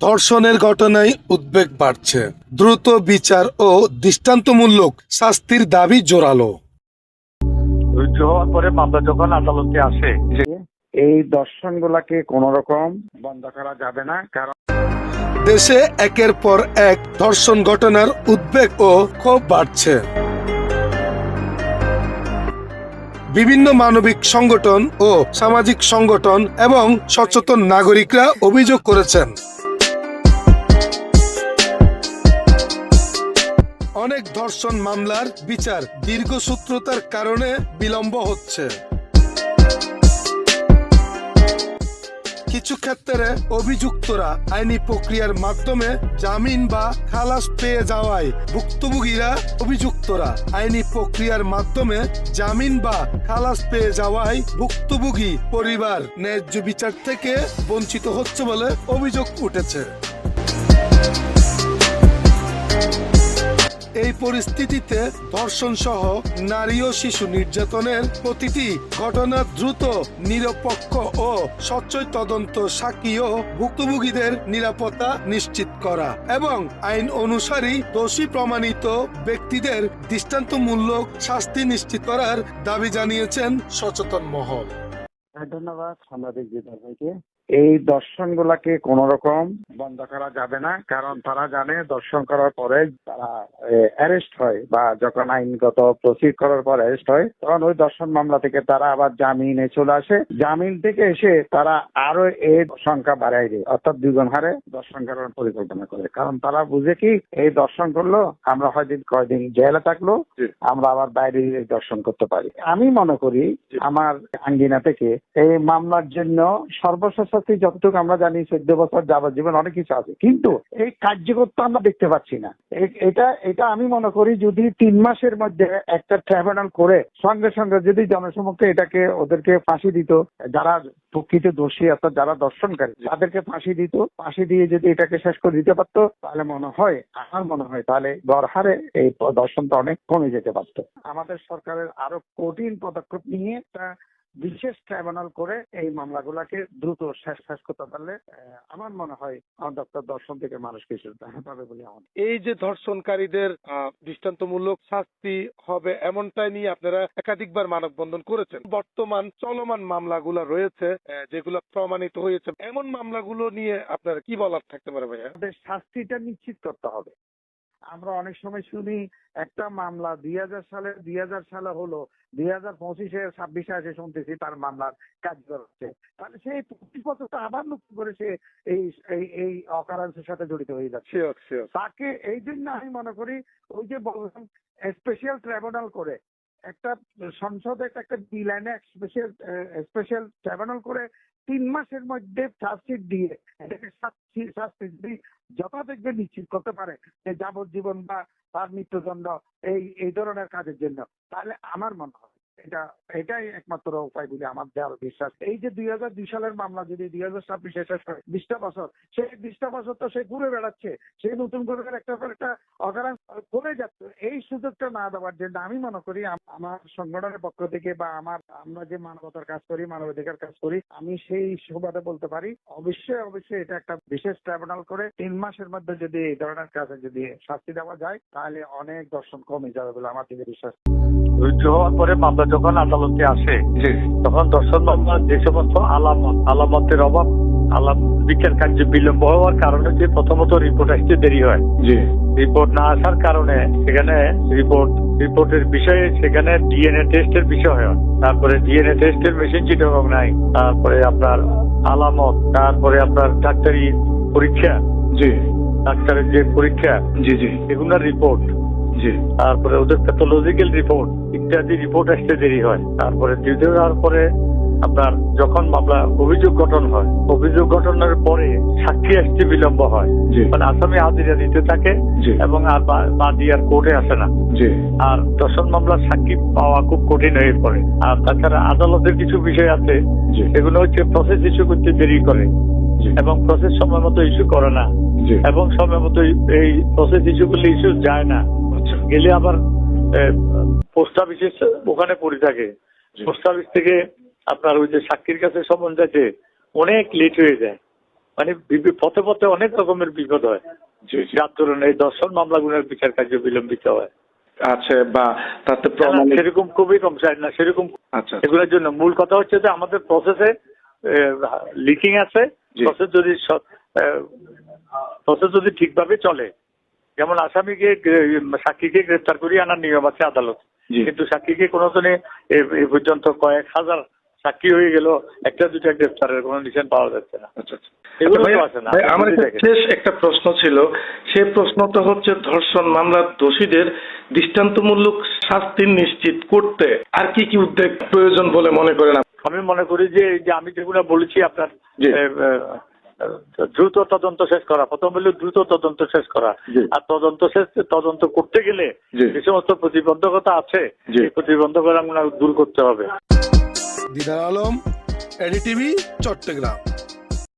ধর্ষণের ঘটনায় উদ্বেগ বাড়ছে, দ্রুত বিচার ও দৃষ্টান্তমূলক শাস্তির দাবি জোরালো। রুজু হওয়ার পরে মামলা যখন আদালতে আসে, এই দর্শনগুলোকে কোন রকম বন্ধ করা যাবে না, কারণ দেশে একের পর এক ধর্ষণ ঘটনার উদ্বেগ ও ক্ষোভ বাড়ছে। বিভিন্ন মানবিক সংগঠন ও সামাজিক সংগঠন এবং সচেতন নাগরিকরা অভিযোগ করেছেন, অনেক ধর্ষণ মামলার বিচার দীর্ঘসূত্রতার কারণে বিলম্ব হচ্ছে। কিছু ক্ষেত্রে অভিযুক্তরা আইনি প্রক্রিয়ার মাধ্যমে জামিন বা খালাস পেয়ে যাওয়ায় ভুক্তভোগী পরিবার ন্যায্য বিচার থেকে বঞ্চিত হচ্ছে বলে অভিযোগ উঠেছে। এই পরিস্থিতিতে ধর্ষণ সহ নারী ও শিশু নির্যাতনের প্রতিটি ঘটনা দ্রুত, নিরপেক্ষ ও স্বচ্ছ তদন্ত, সাক্ষী ও ভুক্তভোগীদের নিরাপত্তা নিশ্চিত করা এবং আইন অনুসারী দোষী প্রমাণিত ব্যক্তিদের দৃষ্টান্তমূলক শাস্তি নিশ্চিত করার দাবি জানিয়েছেন সচেতন মহল। ধন্যবাদ সাংবাদিক ভাইকে। এই দর্শনগুলোকে কোন রকম বন্ধ করা যাবে না, কারণ তারা জানে দর্শন করার পরে তারা অ্যারেস্ট হয় বা যখন আইনগত প্রসিড করার পর অ্যারেস্ট হয়, তখন ওই দর্শন মামলা থেকে তারা আবার জামিনে চলে আসে। জামিন থেকে এসে তারা আরো এর সংখ্যা বাড়াই দেয়, অর্থাৎ দ্বিগুণ হারে দর্শন করার পরিকল্পনা করে। কারণ তারা বুঝে কি, এই দর্শন করলো আমরা হয়তো কয়দিন জেলে থাকলো, আমরা আবার বাইরে দর্শন করতে পারি। আমি মনে করি আমার আঙ্গিনা থেকে এই মামলার জন্য সর্বশেষ যতটুকু আমরা জানি 14 বছর যাবজ্জীবন অনেক কিছু আছে, কিন্তু এই কার্যকর্তা আমরা দেখতে পাচ্ছি না। এটা আমি মনে করি যদি 3 মাসের মধ্যে একটা ট্রাইব্যুনাল করে সঙ্গে সঙ্গে যদি জনসমক্ষে এটাকে ওদেরকে ফাঁসি দিত, যারা প্রকৃত দোষী অর্থাৎ যারা দর্শনকারী তাদেরকে ফাঁসি দিত, ফাঁসি দিয়ে যদি এটাকে শেষ করে দিতে পারতো, তাহলে আমার মনে হয় তাহলে গড়হারে এই দর্শনটা অনেক কমে যেতে পারতো। আমাদের সরকারের আরো কঠিন পদক্ষেপ নিয়ে একটা বিশেষ ট্রাইব্যুনাল করে এই মামলাগুলোকে দ্রুত শেষ করতে পারলে আমার মনে হয় অন্তত দর্শন থেকে মানুষ কিছু পাবে বলে আমার। এই যে ধর্ষণকারীদের দৃষ্টান্তমূলক শাস্তি হবে এমনটাই নিয়ে আপনারা একাধিকবার মানববন্ধন করেছেন। বর্তমান চলমান মামলাগুলো রয়েছে যেগুলো প্রমাণিত হয়েছে, এমন মামলাগুলো নিয়ে আপনারা কি বলার থাকতে পারে ভাইয়া? শাস্তিটা নিশ্চিত করতে হবে। আমরা অনেক সময় শুনি একটা মামলা 2000 সালে হলো, 2025-26 এসে শুনতেছি তার মামলার কার্যকর হচ্ছে। তাহলে সেই 25 বছরটা আবার নতুন করে সে এই অকারেন্সের সাথে জড়িত হয়ে যাচ্ছে। তাকে এই জন্য আমি মনে করি ওই যে বললাম স্পেশাল ট্রাইব্যুনাল করে একটা সংসদে একটা বিল আইনে স্পেশাল ট্রাইব্যুনাল করে 3 মাসের মধ্যে চার্জশিট দিয়ে এটাকে শাস্তি যথাযোগ্য নিশ্চিত করতে পারে যে যাবজ্জীবন বা তার মৃত্যুদণ্ড এই ধরনের কাজের জন্য, তাহলে আমার মনে হয় এটাই একমাত্র উপায় বলে আমার দেওয়ার বিশ্বাস। এই যে 2002 সালের মামলা যদি 2026-এ শেষ হয়, 20টা বছর, সেই 20টা বছর তো সে ঘুরে বেড়াচ্ছে, সে নতুন করে একটা অকারেন্স করে যাচ্ছে। এই সুযোগটা না দেওয়ার জন্য আমি মনে করি আমার সংগঠনের পক্ষ থেকে বা আমরা যে মানবতার কাজ করি, মানবাধিকার কাজ করি, আমি সেই সুবাদে বলতে পারি অবশ্যই এটা একটা বিশেষ ট্রাইব্যুনাল করে 3 মাসের মধ্যে যদি এই ধরনের কাজে যদি শাস্তি দেওয়া যায়, তাহলে অনেক দর্শন কমে যাবে বলে আমার থেকে বিশ্বাস। রুজু হওয়ার পরে মামলা যখন আদালতে আসে, তখন দর্শন মামলার যে সমস্ত আলামতের অভাব, বিচার কার্য বিলম্ব হওয়ার কারণে যে প্রথমত রিপোর্ট আসতে দেরি হয়। রিপোর্ট না আসার কারণে সেখানে রিপোর্টের বিষয়ে সেখানে ডিএনএ টেস্টের বিষয় হয়, তারপরে ডিএনএ টেস্টের মেশিন চিটাগং নাই, তারপরে আপনার আলামত, তারপরে আপনার ডাক্তারি পরীক্ষা, ডাক্তারের যে পরীক্ষা এগুলোর রিপোর্ট, তারপরে ওদের প্যাথোলজিক্যাল রিপোর্ট ইত্যাদি রিপোর্ট আসতে দেরি হয়। তারপরে দ্বিতীয় হওয়ার পরে আপনার যখন মামলা অভিযোগ গঠন হয়, অভিযোগ গঠনের পরে সাক্ষী আসতে বিলম্ব হয়, মানে আসামি হাজিরা দিতে থাকে এবং আর বাদী আর কোর্টে আসে না। আর দর্শন মামলার সাক্ষী পাওয়া খুব কঠিন হয়ে পড়ে। আর তাছাড়া আদালতের কিছু বিষয় আছে সেগুলো হচ্ছে প্রসেস ইস্যু করতে দেরি করে এবং প্রসেস সময় মতো ইস্যু করে না, এবং সময় মতো এই প্রসেস ইস্যু করলে ইস্যু যায় না, গেলে আবার পোস্ট অফিসে ওখানে পড়ে থাকে। পোস্ট অফিস থেকে আপনার ওই যে সাক্ষীর কাছে সমন যাচ্ছে অনেক লেট হয়ে যায়, মানে পথে পথে অনেক রকমের বিপদ হয়, যার ধরুন এই ধর্ষণ মামলাগুলোর বিচার কার্য বিলম্বিত হয়। আচ্ছা, বা তাতে না, প্রমাণিত। সেরকম খুবই কম চাই না সেরকম। আচ্ছা, এগুলোর জন্য মূল কথা হচ্ছে যে আমাদের প্রসেসে লিকিং আছে, জি। প্রসেস যদি ঠিকভাবে চলে, যেমন আসামিকে সাক্ষীকে গ্রেফতার করিয়ে আনার নিয়ম আছে আদালত, জি। কিন্তু সাক্ষীকে কোনো দিনে এ পর্যন্ত কয়েক হাজার সাক্ষী হয়ে গেল, একটা দুটা গ্রেফতারের কোনো নিশান পাওয়া যাচ্ছে না। আচ্ছা, আচ্ছা। এগুলো ভাই, তো আছে না। আমার একটা শেষ একটা প্রশ্ন ছিল, সেই প্রশ্নটা হচ্ছে ধর্ষণ মামলার দোষীদের দৃষ্টান্তমূলক শাস্তি নিশ্চিত করতে আর কি কি উদ্যোগ প্রয়োজন বলে মনে করেন? আমি মনে করি যে এই যে আমি যেগুলো বলেছি আপনার, জি। দ্রুত তদন্ত শেষ করা, প্রথম হলো দ্রুত তদন্ত শেষ করা। জি। আর তদন্ত করতে গেলে জি। যে সমস্ত প্রতিবন্ধকতা আছে, জি। এই প্রতিবন্ধকতা দূর করতে হবে। দিদার আলম, এডিটিভি, চট্টগ্রাম।